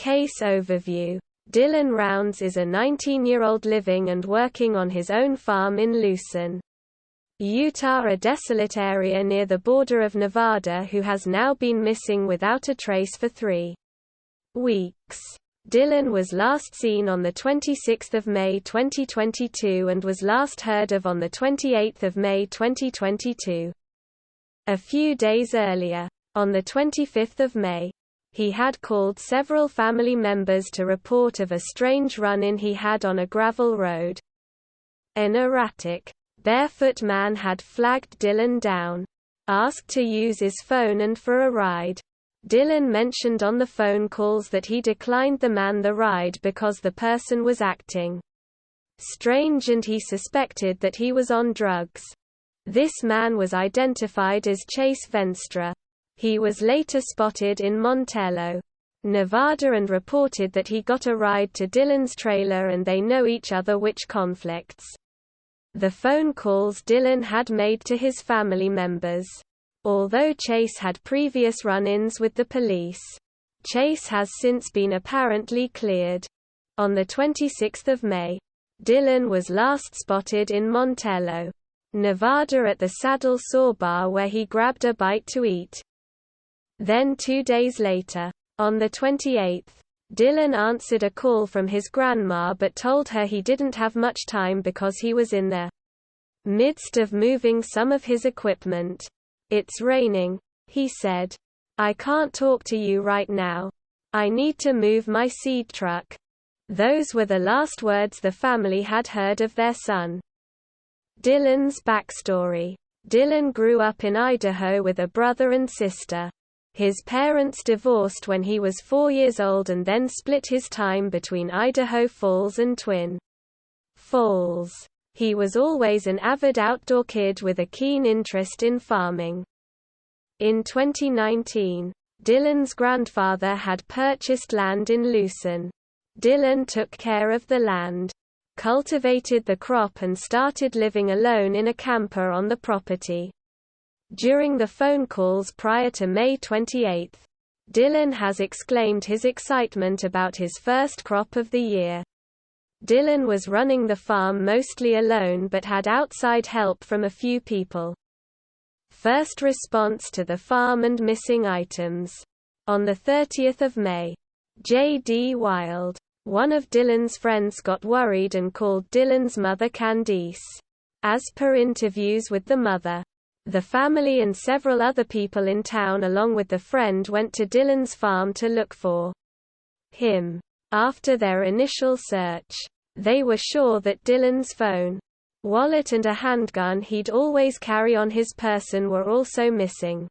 Case overview. Dylan Rounds is a 19-year-old living and working on his own farm in Lucin, Utah, a desolate area near the border of Nevada, who has now been missing without a trace for 3 weeks. Dylan was last seen on 26 May 2022 and was last heard of on 28 May 2022. A few days earlier, on 25 May, he had called several family members to report of a strange run-in he had on a gravel road. An erratic, barefoot man had flagged Dylan down, asked to use his phone and for a ride. Dylan mentioned on the phone calls that he declined the man the ride because the person was acting strange and he suspected that he was on drugs. This man was identified as Chase Venstra. He was later spotted in Montello, Nevada, and reported that he got a ride to Dylan's trailer and they know each other, which conflicts the phone calls Dylan had made to his family members. Although Chase had previous run-ins with the police, Chase has since been apparently cleared. On 26 May, Dylan was last spotted in Montello, Nevada at the Saddle Saw Bar, where he grabbed a bite to eat. Then 2 days later, on the 28th, Dylan answered a call from his grandma but told her he didn't have much time because he was in the midst of moving some of his equipment. "It's raining," he said. "I can't talk to you right now. I need to move my seed truck." Those were the last words the family had heard of their son. Dylan's backstory. Dylan grew up in Idaho with a brother and sister. His parents divorced when he was 4 years old and then split his time between Idaho Falls and Twin Falls. He was always an avid outdoor kid with a keen interest in farming. In 2019, Dylan's grandfather had purchased land in Lucin. Dylan took care of the land, cultivated the crop and started living alone in a camper on the property. During the phone calls prior to May 28, Dylan has exclaimed his excitement about his first crop of the year. Dylan was running the farm mostly alone but had outside help from a few people. First response to the farm and missing items. On 30 May, J.D. Wild, one of Dylan's friends, got worried and called Dylan's mother Candice. As per interviews with the mother, the family and several other people in town along with the friend went to Dylan's farm to look for him. After their initial search, they were sure that Dylan's phone, wallet and a handgun he'd always carry on his person were also missing.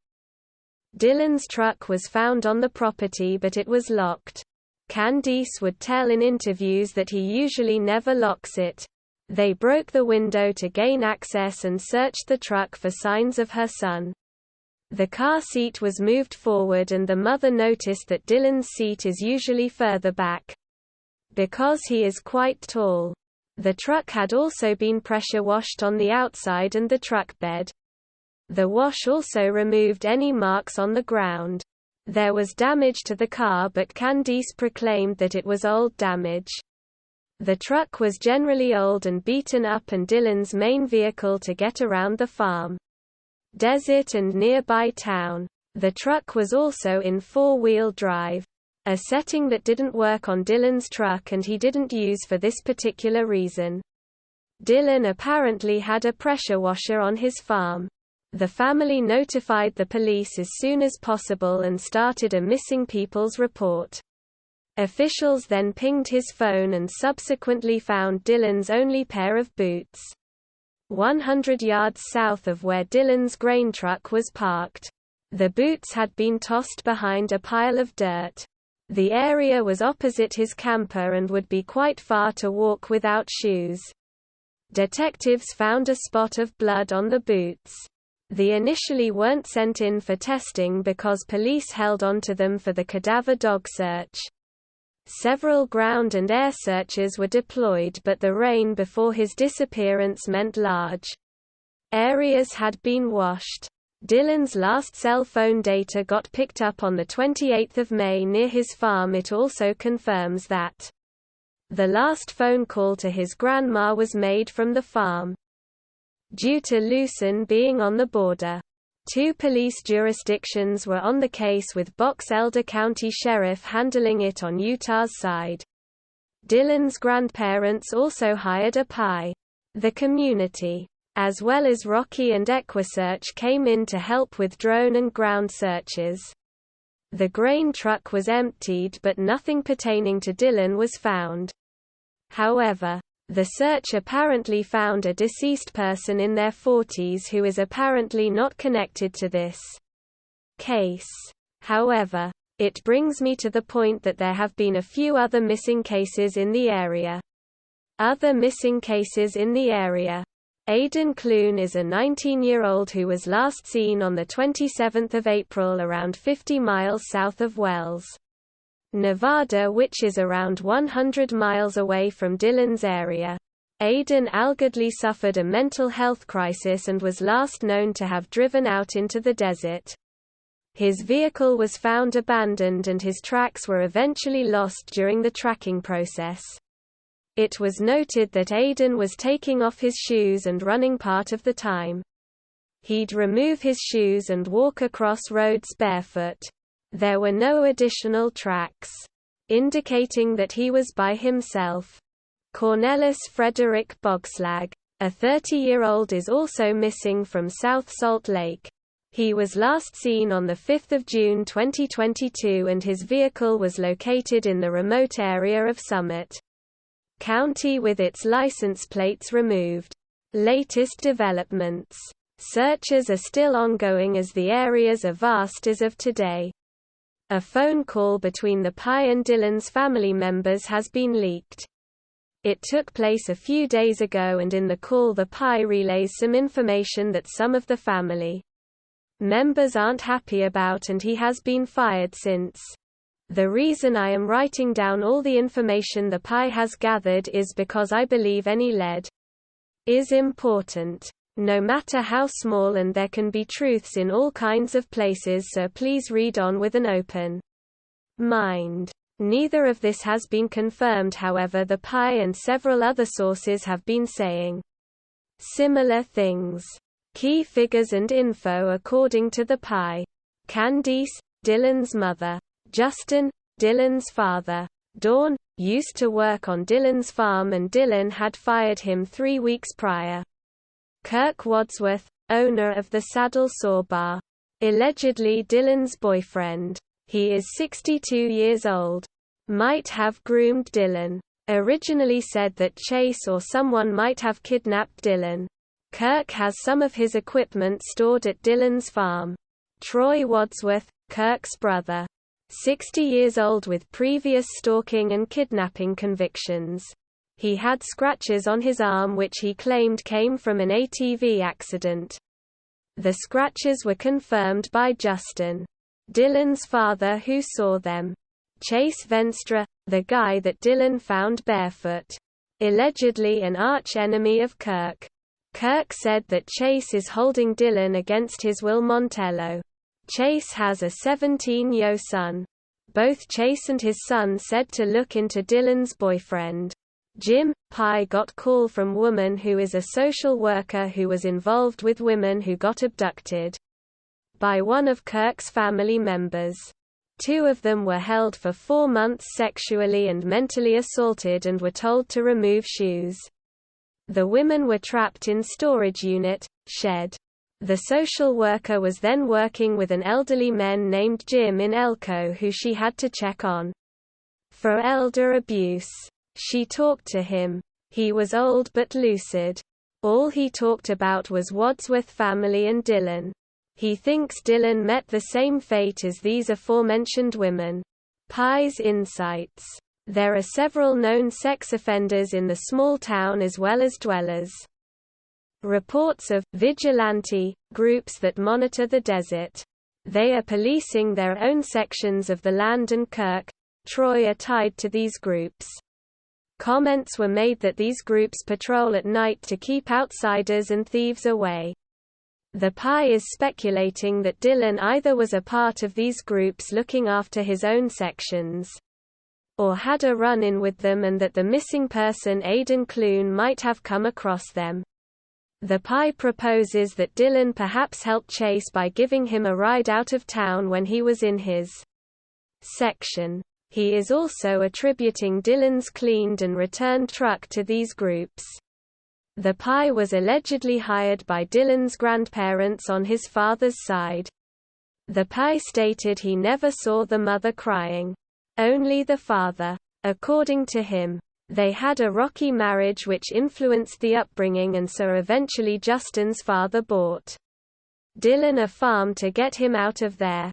Dylan's truck was found on the property but it was locked. Candice would tell in interviews that he usually never locks it. They broke the window to gain access and searched the truck for signs of her son. The car seat was moved forward and the mother noticed that Dylan's seat is usually further back. Because he is quite tall. The truck had also been pressure washed on the outside and the truck bed. The wash also removed any marks on the ground. There was damage to the car but Candice proclaimed that it was old damage. The truck was generally old and beaten up and Dylan's main vehicle to get around the farm, desert and nearby town. The truck was also in 4-wheel drive, a setting that didn't work on Dylan's truck and he didn't use for this particular reason. Dylan apparently had a pressure washer on his farm. The family notified the police as soon as possible and started a missing people's report. Officials then pinged his phone and subsequently found Dylan's only pair of boots 100 yards south of where Dylan's grain truck was parked. The boots had been tossed behind a pile of dirt. The area was opposite his camper and would be quite far to walk without shoes. Detectives found a spot of blood on the boots. They initially weren't sent in for testing because police held onto them for the cadaver dog search. Several ground and air searches were deployed but the rain before his disappearance meant large areas had been washed. Dylan's last cell phone data got picked up on 28 May near his farm. It also confirms that the last phone call to his grandma was made from the farm. Due to Lucen being on the border, 2 police jurisdictions were on the case, with Box Elder County Sheriff handling it on Utah's side. Dylan's grandparents also hired a PI. The community, as well as Rocky and EquuSearch, came in to help with drone and ground searches. The grain truck was emptied, but nothing pertaining to Dylan was found. However, the search apparently found a deceased person in their 40s who is apparently not connected to this case. However, it brings me to the point that there have been a few other missing cases in the area. Other missing cases in the area. Aidan Clune is a 19-year-old who was last seen on 27 April around 50 miles south of Wells, Nevada, which is around 100 miles away from Dylan's area. Aidan allegedly suffered a mental health crisis and was last known to have driven out into the desert. His vehicle was found abandoned and his tracks were eventually lost during the tracking process. It was noted that Aidan was taking off his shoes and running part of the time. He'd remove his shoes and walk across roads barefoot. There were no additional tracks, indicating that he was by himself. Cornelis Frederick Bogslag, a 30-year-old, is also missing from South Salt Lake. He was last seen on 5 June 2022 and his vehicle was located in the remote area of Summit County with its license plates removed. Latest developments. Searches are still ongoing as the areas are vast as of today. A phone call between the PI and Dylan's family members has been leaked. It took place a few days ago, and in the call the PI relays some information that some of the family members aren't happy about, and he has been fired since. The reason I am writing down all the information the PI has gathered is because I believe any lead is important, no matter how small, and there can be truths in all kinds of places, so please read on with an open mind. Neither of this has been confirmed, however the PI and several other sources have been saying similar things. Key figures and info according to the PI. Candice, Dylan's mother. Justin, Dylan's father. Dawn, used to work on Dylan's farm and Dylan had fired him 3 weeks prior. Kirk Wadsworth, owner of the Saddle Saw Bar. Allegedly Dylan's boyfriend. He is 62 years old. Might have groomed Dylan. Originally said that Chase or someone might have kidnapped Dylan. Kirk has some of his equipment stored at Dylan's farm. Troy Wadsworth, Kirk's brother. 60 years old with previous stalking and kidnapping convictions. He had scratches on his arm which he claimed came from an ATV accident. The scratches were confirmed by Justin, Dylan's father, who saw them. Chase Venstra, the guy that Dylan found barefoot. Allegedly an arch-enemy of Kirk. Kirk said that Chase is holding Dylan against his will. Montello. Chase has a 17-year son. Both Chase and his son said to look into Dylan's boyfriend. Jim PI got call from woman who is a social worker who was involved with women who got abducted by one of Kirk's family members. 2 of them were held for 4 months sexually and mentally assaulted and were told to remove shoes. The women were trapped in storage unit, shed. The social worker was then working with an elderly man named Jim in Elko who she had to check on for elder abuse. She talked to him. He was old but lucid. All he talked about was Wadsworth family and Dylan. He thinks Dylan met the same fate as these aforementioned women. PI's insights. There are several known sex offenders in the small town as well as dwellers. Reports of vigilante groups that monitor the desert. They are policing their own sections of the land, and Kirk, Troy are tied to these groups. Comments were made that these groups patrol at night to keep outsiders and thieves away. The Pi is speculating that Dylan either was a part of these groups looking after his own sections, or had a run-in with them, and that the missing person Aidan Clune might have come across them. The Pi proposes that Dylan perhaps helped Chase by giving him a ride out of town when he was in his section. He is also attributing Dylan's cleaned and returned truck to these groups. The Pi was allegedly hired by Dylan's grandparents on his father's side. The Pi stated he never saw the mother crying, only the father. According to him, they had a rocky marriage which influenced the upbringing, and so eventually Justin's father bought Dylan a farm to get him out of there.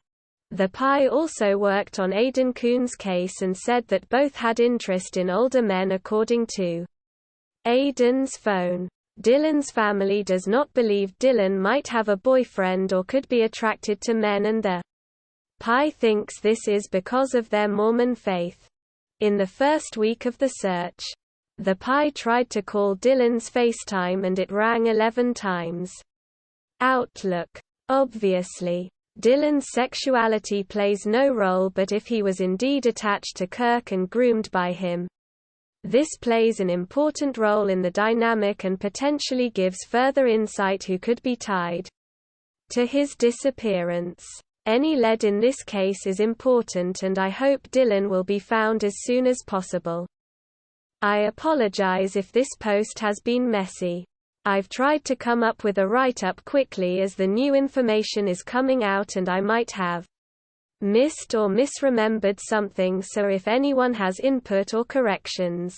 The Pi also worked on Aidan Clune's case and said that both had interest in older men. According to Aidan's phone, Dylan's family does not believe Dylan might have a boyfriend or could be attracted to men, and the Pi thinks this is because of their Mormon faith. In the first week of the search, the Pi tried to call Dylan's FaceTime and it rang 11 times. Outlook. Obviously, Dylan's sexuality plays no role, but if he was indeed attached to Kirk and groomed by him, this plays an important role in the dynamic and potentially gives further insight who could be tied to his disappearance. Any lead in this case is important, and I hope Dylan will be found as soon as possible. I apologize if this post has been messy. I've tried to come up with a write-up quickly as the new information is coming out, and I might have missed or misremembered something, so if anyone has input or corrections,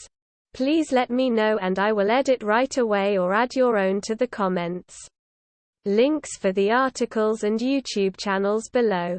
please let me know and I will edit right away or add your own to the comments. Links for the articles and YouTube channels below.